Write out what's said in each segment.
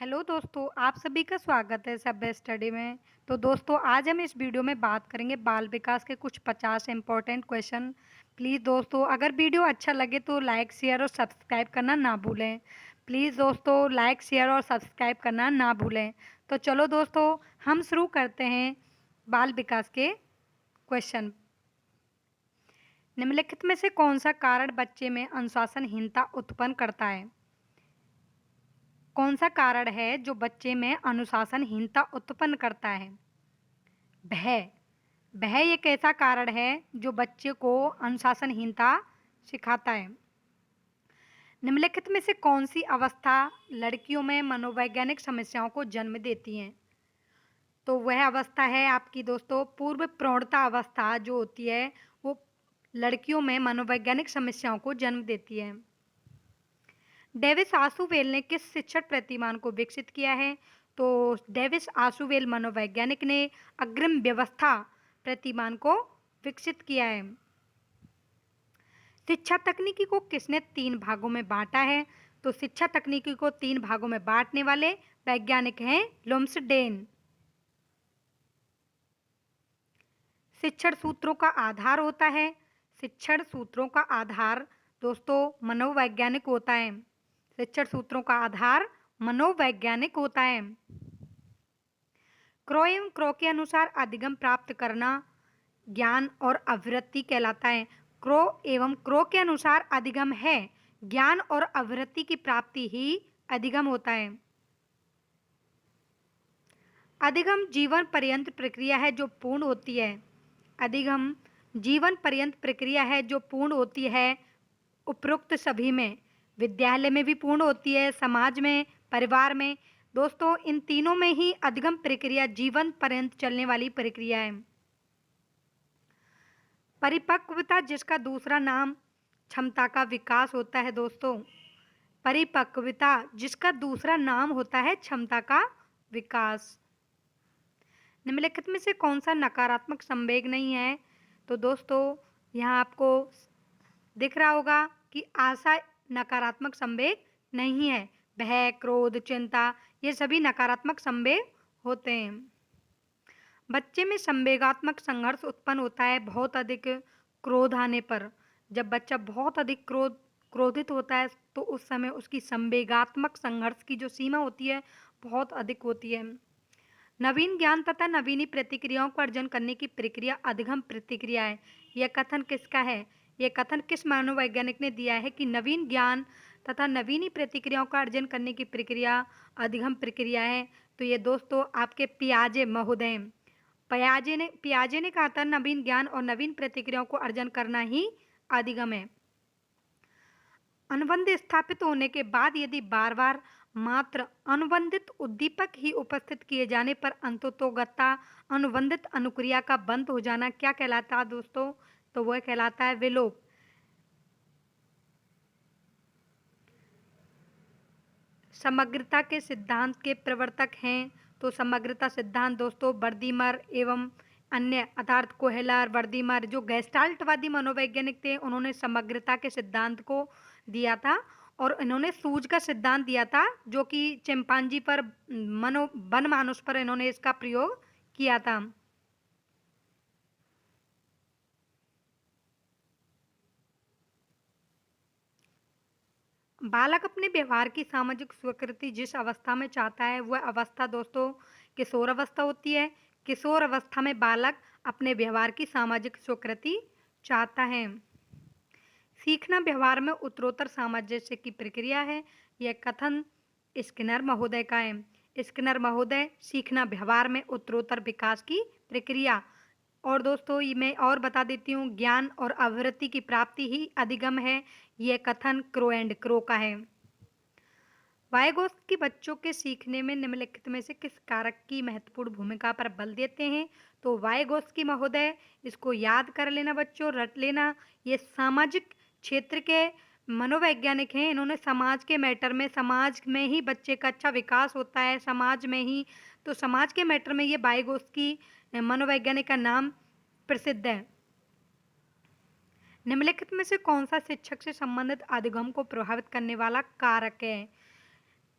Hello दोस्तों, आप सभी का स्वागत है सभ्य स्टडी में। तो दोस्तों, आज हम इस वीडियो में बात करेंगे बाल विकास के कुछ 50 इम्पोर्टेंट क्वेश्चन। प्लीज़ दोस्तों, अगर वीडियो अच्छा लगे तो लाइक शेयर और सब्सक्राइब करना ना भूलें। प्लीज़ दोस्तों, लाइक शेयर और सब्सक्राइब करना ना भूलें। तो चलो दोस्तों, हम शुरू करते हैं बाल विकास के क्वेश्चन। निम्नलिखित में से कौन सा कारण बच्चे में अनुशासनहीनता उत्पन्न करता है? कौन सा कारण है जो बच्चे में अनुशासनहीनता उत्पन्न करता है? भय। भय एक ऐसा कारण है जो बच्चे को अनुशासनहीनता सिखाता है। निम्नलिखित में से कौन सी अवस्था लड़कियों में मनोवैज्ञानिक समस्याओं को जन्म देती है? तो वह अवस्था है आपकी दोस्तों पूर्व प्रौढ़ता अवस्था जो होती है वो लड़कियों में मनोवैज्ञानिक समस्याओं को जन्म देती है। डेविस आशुवेल ने किस शिक्षण प्रतिमान को विकसित किया है? तो डेविस आशुवेल मनोवैज्ञानिक ने अग्रिम व्यवस्था प्रतिमान को विकसित किया है। शिक्षा तकनीकी को किसने 3 भागों में बांटा है? तो शिक्षा तकनीकी को 3 भागों में बांटने वाले वैज्ञानिक हैं लुम्सडेन। शिक्षण सूत्रों का आधार होता है। शिक्षण सूत्रों का आधार दोस्तों मनोवैज्ञानिक होता है। शिक्षण सूत्रों का आधार मनोवैज्ञानिक होता है। क्रो एवं क्रो के अनुसार अधिगम प्राप्त करना ज्ञान और अभिवृत्ति कहलाता है। क्रो एवं क्रो के अनुसार अधिगम है ज्ञान और अभिवृत्ति की प्राप्ति ही अधिगम होता है। अधिगम जीवन पर्यंत प्रक्रिया है जो पूर्ण होती है। अधिगम जीवन पर्यंत प्रक्रिया है जो पूर्ण होती है उपरोक्त सभी में। विद्यालय में भी पूर्ण होती है, समाज में, परिवार में। दोस्तों, इन तीनों में ही अधिगम प्रक्रिया जीवन पर्यंत चलने वाली प्रक्रिया है। परिपक्वता जिसका दूसरा नाम क्षमता का विकास होता है दोस्तों। परिपक्वता जिसका दूसरा नाम होता है क्षमता का विकास। निम्नलिखित में से कौन सा नकारात्मक संवेग नहीं है? तो दोस्तों यहाँ आपको दिख रहा होगा कि आशा नकारात्मक संवेग नहीं है। भय, क्रोध, चिंता ये सभी नकारात्मक संवेग होते हैं। बच्चे में संवेगात्मक संघर्ष उत्पन्न होता है बहुत अधिक क्रोध आने पर। जब बच्चा बहुत अधिक क्रोधित होता है तो उस समय उसकी संवेगात्मक संघर्ष की जो सीमा होती है बहुत अधिक होती है। नवीन ज्ञान तथा नवीनी प्रतिक्रियाओं को अर्जन करने की प्रक्रिया अधिगम प्रक्रिया है। यह कथन किसका है? यह कथन किस मनोवैज्ञानिक ने दिया है कि नवीन ज्ञान तथा नवीनी प्रतिक्रियाओं का अर्जन करने की प्रक्रिया अधिगम प्रक्रिया है? तो ये दोस्तों आपके पियाजे महोदय पियाजे ने कहा था नवीन ज्ञान और नवीन प्रतिक्रियाओं को अर्जन करना ही अधिगम है। अनुबंध स्थापित होने के बाद यदि बार बार मात्र अनुबंधित उद्दीपक ही उपस्थित किए जाने पर अंततोगत्ता अनुबंधित अनुक्रिया का बंद हो जाना क्या कहलाता है दोस्तों? तो वह कहलाता है विलोप। समग्रता के सिद्धांत के प्रवर्तक हैं तो समग्रता सिद्धांत दोस्तों वर्दीमर एवं अन्य अर्थात कोहेलर, वर्दीमर जो गेस्टाल्टवादी मनोवैज्ञानिक थे उन्होंने समग्रता के सिद्धांत को दिया था। और इन्होंने सूज का सिद्धांत दिया था जो कि चिंपांजी पर वन मानुष पर इन्होंने इसका प्रयोग किया था। बालक अपने व्यवहार की सामाजिक स्वीकृति जिस अवस्था में चाहता है वह अवस्था दोस्तों किशोर अवस्था होती है। किशोर अवस्था में बालक अपने व्यवहार की सामाजिक स्वीकृति चाहता है। सीखना व्यवहार में उत्तरोत्तर सामंजस्य की प्रक्रिया है। यह कथन स्किनर महोदय का है। स्किनर महोदय सीखना व्यवहार में उत्तरोत्तर विकास की प्रक्रिया। और दोस्तों ये मैं और बता देती हूँ ज्ञान और अभिवृत्ति की प्राप्ति ही अधिगम है। यह कथन क्रो एंड क्रो का है। वायगोत्स्की बच्चों के सीखने में निम्नलिखित में से किस कारक की महत्वपूर्ण भूमिका पर बल देते हैं? तो वायगोत्स्की महोदय इसको याद कर लेना बच्चों, रट लेना। ये सामाजिक क्षेत्र के मनोवैज्ञानिक हैं। इन्होंने समाज के मैटर में समाज में ही बच्चे का अच्छा विकास होता है समाज में ही। तो समाज के मैटर में ये वायगोत्स्की मनोवैज्ञानिक का नाम प्रसिद्ध है। निम्नलिखित में से कौन सा शिक्षक से संबंधित अधिगम को प्रभावित करने वाला कारक है?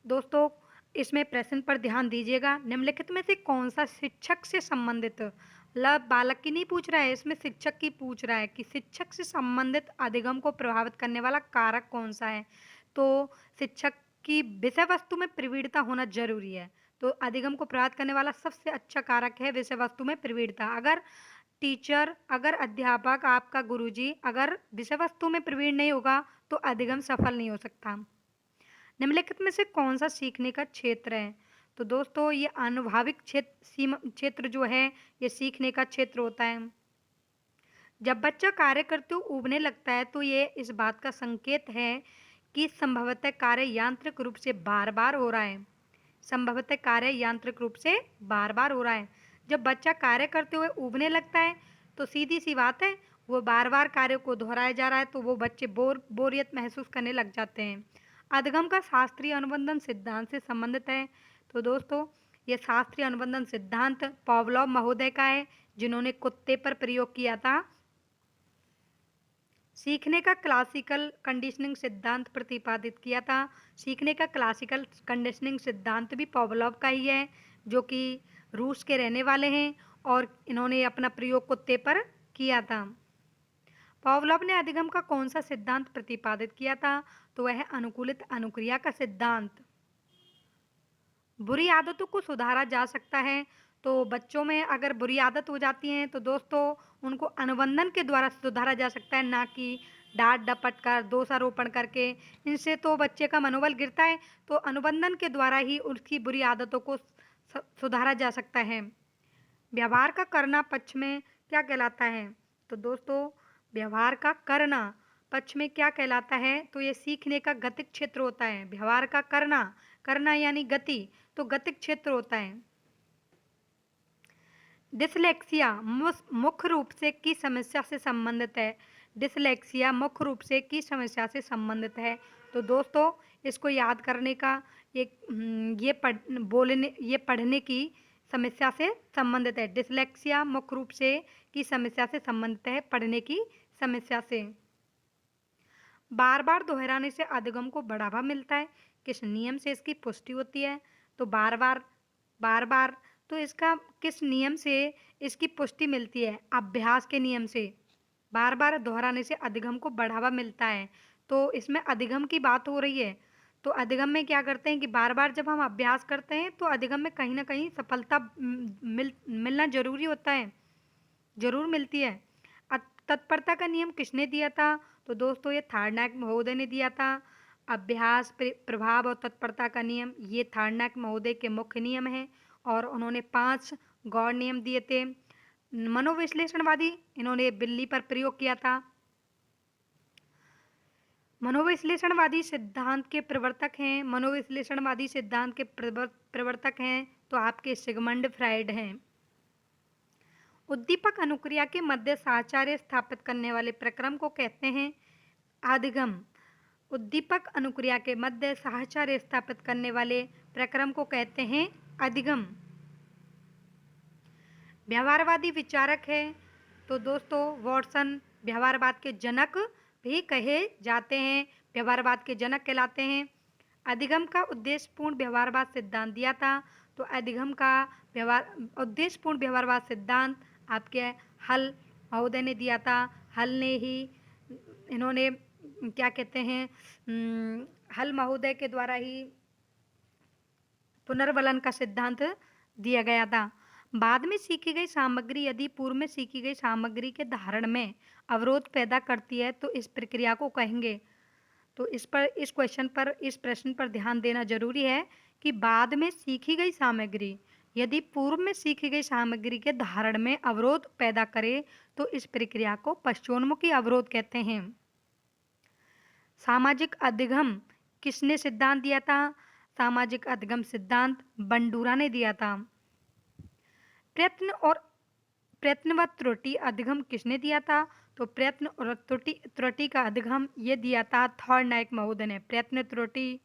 दोस्तों इसमें प्रश्न पर ध्यान दीजिएगा। निम्नलिखित में से कौन सा शिक्षक से संबंधित, मतलब बालक की नहीं पूछ रहा है, इसमें शिक्षक की पूछ रहा है कि शिक्षक से संबंधित अधिगम को प्रभावित करने वाला कारक कौन सा है। तो शिक्षक की विषय वस्तु में प्रवीणता होना जरूरी है। तो अधिगम को प्रभावित करने वाला सबसे अच्छा कारक है विषय वस्तु में प्रवीणता। अगर टीचर, अगर अध्यापक, आपका गुरुजी अगर विषय वस्तु में प्रवीण नहीं होगा तो अधिगम सफल नहीं हो सकता। निम्नलिखित में से कौन सा सीखने का क्षेत्र है। तो दोस्तों ये अनुभाविक क्षेत्र जो है ये सीखने का क्षेत्र होता है। जब बच्चा कार्य करते हुए ऊबने लगता है तो ये इस बात का संकेत है कि संभवतः कार्य यांत्रिक रूप से बार बार हो रहा है। संभवतः कार्य यांत्रिक रूप से बार बार हो रहा है। जब बच्चा कार्य करते हुए ऊबने लगता है तो सीधी सी बात है वो बार बार कार्य को दोहराया जा रहा है, तो वो बच्चे बोरियत महसूस करने लग जाते हैं। अधिगम का शास्त्रीय अनुबंधन सिद्धांत से संबंधित है। तो दोस्तों ये शास्त्रीय अनुबंधन सिद्धांत पावलोव महोदय का है, जिन्होंने कुत्ते पर प्रयोग किया था। सीखने का क्लासिकल कंडीशनिंग सिद्धांत प्रतिपादित किया था। सीखने का क्लासिकल कंडीशनिंग सिद्धांत भी पावलोव का ही है, जो कि रूस के रहने वाले हैं और इन्होंने अपना प्रयोग कुत्ते पर किया था। पावलोव ने अधिगम का कौन सा सिद्धांत प्रतिपादित किया था। तो वह अनुकूलित अनुक्रिया का सिद्धांत। बुरी आदतों को सुधारा जा सकता है। तो बच्चों में अगर बुरी आदत हो जाती है तो दोस्तों उनको अनुबंधन के द्वारा सुधारा जा सकता है, ना कि डांट डपट कर, दोषारोपण करके। इनसे तो बच्चे का मनोबल गिरता है। तो अनुबंधन के द्वारा ही उसकी बुरी आदतों को सुधारा जा सकता है। व्यवहार का करना पक्ष में क्या कहलाता है। तो दोस्तों व्यवहार का करना पक्ष में क्या कहलाता है। तो ये सीखने का गतिक क्षेत्र होता है। व्यवहार का करना, करना यानी गति, तो गतिक क्षेत्र होता है। डिसलेक्सिया मुख्य रूप से किस समस्या से संबंधित है। डिसलेक्सिया मुख्य रूप से किस समस्या से संबंधित है। तो दोस्तों इसको याद करने का एक ये पढ़ने की समस्या से संबंधित है। डिसलेक्सिया मुख्य रूप से किस समस्या से संबंधित है, पढ़ने की समस्या से। बार बार दोहराने से अधिगम को बढ़ावा मिलता है, किस नियम से इसकी पुष्टि होती है। तो बार बार तो इसका किस नियम से इसकी पुष्टि मिलती है। अभ्यास के नियम से। बार बार दोहराने से अधिगम को बढ़ावा मिलता है। तो इसमें अधिगम की बात हो रही है। तो अधिगम में क्या करते हैं कि बार बार जब हम अभ्यास करते हैं तो अधिगम में कहीं ना कहीं सफलता मिलना जरूरी होता है, जरूर मिलती है। तत्परता का नियम किसने दिया था। तो दोस्तों ये थार्डनैक महोदय ने दिया था। अभ्यास, प्रभाव और तत्परता का नियम ये थार्डनैक महोदय के मुख्य नियम हैं और उन्होंने 5 गौण नियम दिए थे। मनोविश्लेषणवादी, इन्होंने बिल्ली पर प्रयोग किया था। मनोविश्लेषणवादी सिद्धांत के प्रवर्तक हैं, मनोविश्लेषणवादी सिद्धांत के प्रवर्तक हैं तो आपके सिगमंड फ्राइड हैं। उद्दीपक अनुक्रिया के मध्य साहचर्य स्थापित करने वाले प्रक्रम को कहते हैं अधिगम। उद्दीपक अनुक्रिया के मध्य साहचर्य स्थापित करने वाले प्रक्रम को कहते हैं अधिगम। व्यवहारवादी विचारक है। तो दोस्तों वॉटसन व्यवहारवाद के जनक भी कहे जाते हैं, व्यवहारवाद के जनक कहलाते हैं। अधिगम का उद्देश्यपूर्ण व्यवहारवाद सिद्धांत दिया था। तो अधिगम का उद्देश्यपूर्ण व्यवहारवाद सिद्धांत आपके हल महोदय ने दिया था। हल ने ही, इन्होंने क्या कहते हैं, हल महोदय के द्वारा ही पुनर्वलन का सिद्धांत दिया गया था। बाद में सीखी गई सामग्री यदि पूर्व में सीखी गई सामग्री के धारण में अवरोध पैदा करती है तो इस प्रक्रिया को कहेंगे। तो इस प्रश्न पर ध्यान देना जरूरी है कि बाद में सीखी गई सामग्री यदि पूर्व में सीखी गई सामग्री के धारण में अवरोध पैदा करे तो इस प्रक्रिया को पश्चोन्मुखी अवरोध कहते हैं। सामाजिक अधिगम किसने सिद्धांत दिया था। सामाजिक अधिगम सिद्धांत बंडूरा ने दिया था। प्रयत्न व त्रुटि अधिगम किसने दिया था। तो प्रयत्न और त्रुटि का अधिगम ये दिया था थॉर्नडाइक महोदय ने। प्रयत्न त्रुटि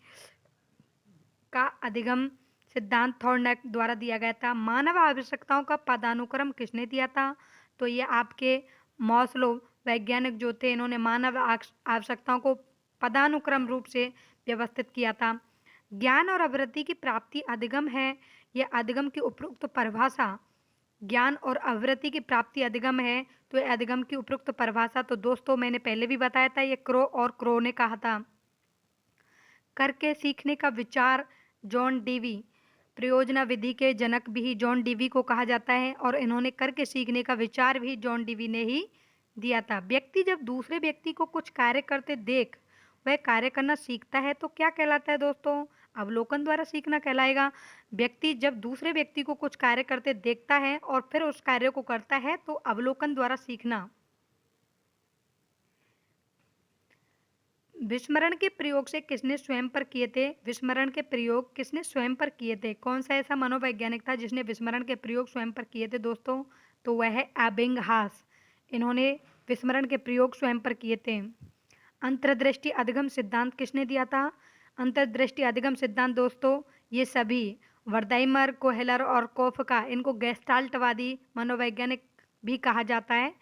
का अधिगम सिद्धांत थॉर्नडाइक द्वारा दिया गया था। मानव आवश्यकताओं का पदानुक्रम किसने दिया था। तो ये आपके मॉस्लो वैज्ञानिक जो थे, इन्होंने मानव आवश्यकताओं को पदानुक्रम रूप से व्यवस्थित किया था। ज्ञान और आवृत्ति की प्राप्ति अधिगम है। यह अधिगम की उपरोक्त परिभाषा, ज्ञान और आवृत्ति की प्राप्ति अधिगम है, तो यह अधिगम की उपरोक्त परिभाषा तो दोस्तों मैंने पहले भी बताया था, ये क्रो और क्रो ने कहा था। करके सीखने का विचार जॉन डीवी, प्रयोजना विधि के जनक भी जॉन डीवी को कहा जाता है और इन्होंने करके सीखने का विचार भी जॉन डीवी ने ही दिया था। व्यक्ति जब दूसरे व्यक्ति को कुछ कार्य करते देख वह कार्य करना सीखता है तो क्या कहलाता है दोस्तों? अवलोकन द्वारा सीखना कहलाएगा। व्यक्ति जब दूसरे व्यक्ति को कुछ कार्य करते देखता है और फिर उस कार्य को करता है तो अवलोकन द्वारा सीखना। विस्मरण के प्रयोग से किसने स्वयं पर किए थे? विस्मरण के प्रयोग किसने स्वयं पर किए थे? कौन सा ऐसा मनोवैज्ञानिक था जिसने विस्मरण के प्रयोग स्वयं पर किए थे दोस्तों? तो वह है एबिंगहास। इन्होंने विस्मरण के प्रयोग स्वयं पर किए थे। अंतर्दृष्टि अधिगम सिद्धांत किसने दिया था? अंतर्दृष्टि अधिगम सिद्धांत दोस्तों ये सभी वर्दाइमर, कोहेलर और कोफका, इनको गेस्टाल्टवादी मनोवैज्ञानिक भी कहा जाता है।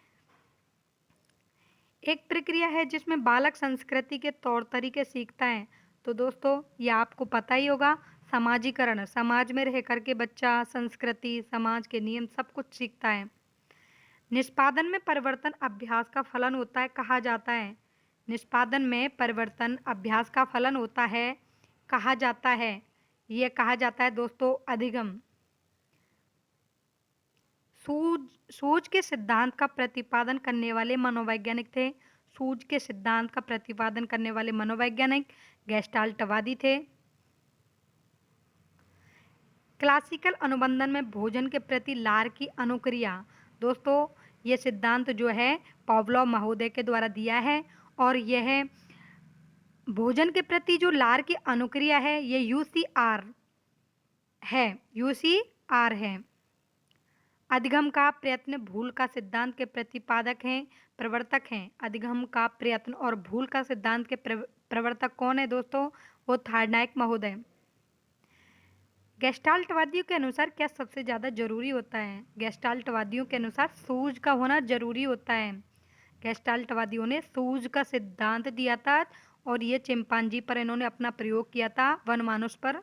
एक प्रक्रिया है जिसमें बालक संस्कृति के तौर तरीके सीखता है, तो दोस्तों ये आपको पता ही होगा, समाजीकरण। समाज में रह करके बच्चा संस्कृति, समाज के नियम सब कुछ सीखता है। निष्पादन में परिवर्तन अभ्यास का फलन होता है, कहा जाता है। निष्पादन में परिवर्तन अभ्यास का फलन होता है, कहा जाता है। यह कहा जाता है दोस्तों अधिगम। सूझ के सिद्धांत का प्रतिपादन करने वाले मनोवैज्ञानिक थे। सूझ के सिद्धांत का प्रतिपादन करने वाले मनोवैज्ञानिक गेस्टाल्टवादी थे। क्लासिकल अनुबंधन में भोजन के प्रति लार की अनुक्रिया, दोस्तों ये सिद्धांत जो है पावलोव महोदय के द्वारा दिया है और यह भोजन के प्रति जो लार की अनुक्रिया है ये यूसीआर है। अधिगम का प्रयत्न भूल का सिद्धांत के प्रतिपादक हैं, प्रवर्तक हैं। अधिगम का प्रयत्न और भूल का सिद्धांत के प्रवर्तक कौन है दोस्तों? वो थार्डनाइक महोदय। गेस्टाल्टवादियों के अनुसार क्या सबसे ज़्यादा जरूरी होता है? गेस्टाल्टवादियों के अनुसार सूझ का होना जरूरी होता है। गेस्टाल्टवादियों ने सूझ का सिद्धांत दिया था और ये चिंपांजी पर इन्होंने अपना प्रयोग किया था, वनमानुष पर।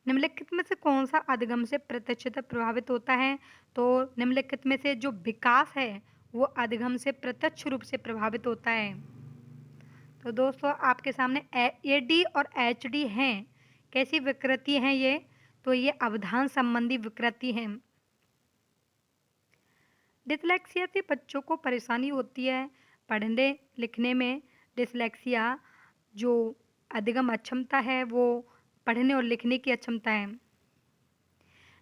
निम्नलिखित में से कौन सा अधिगम से प्रत्यक्षतः प्रभावित होता है? तो निम्नलिखित में से जो विकास है वो अधिगम से प्रत्यक्ष रूप से प्रभावित होता है। तो दोस्तों आपके सामने एडी और एचडी हैं। कैसी विकृति हैं ये? तो ये अवधान संबंधी विकृति हैं। डिसलेक्सिया से बच्चों को परेशानी होती है पढ़ने लिखने में। डिसलेक्सिया जो अधिगम अक्षमता है वो पढ़ने और लिखने की अक्षमता है।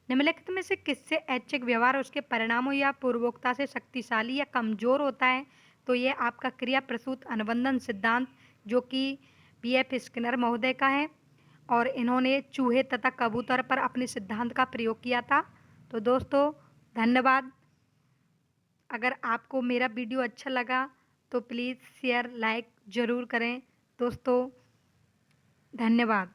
निम्नलिखित में से किससे ऐच्छिक व्यवहार उसके परिणामों या पूर्वोक्ता से शक्तिशाली या कमजोर होता है? तो ये आपका क्रिया प्रसूत अनुबंधन सिद्धांत जो कि पीएफ स्किनर महोदय का है और इन्होंने चूहे तथा कबूतर पर अपने सिद्धांत का प्रयोग किया था। तो दोस्तों धन्यवाद। अगर आपको मेरा वीडियो अच्छा लगा तो प्लीज़ शेयर लाइक ज़रूर करें दोस्तों। धन्यवाद।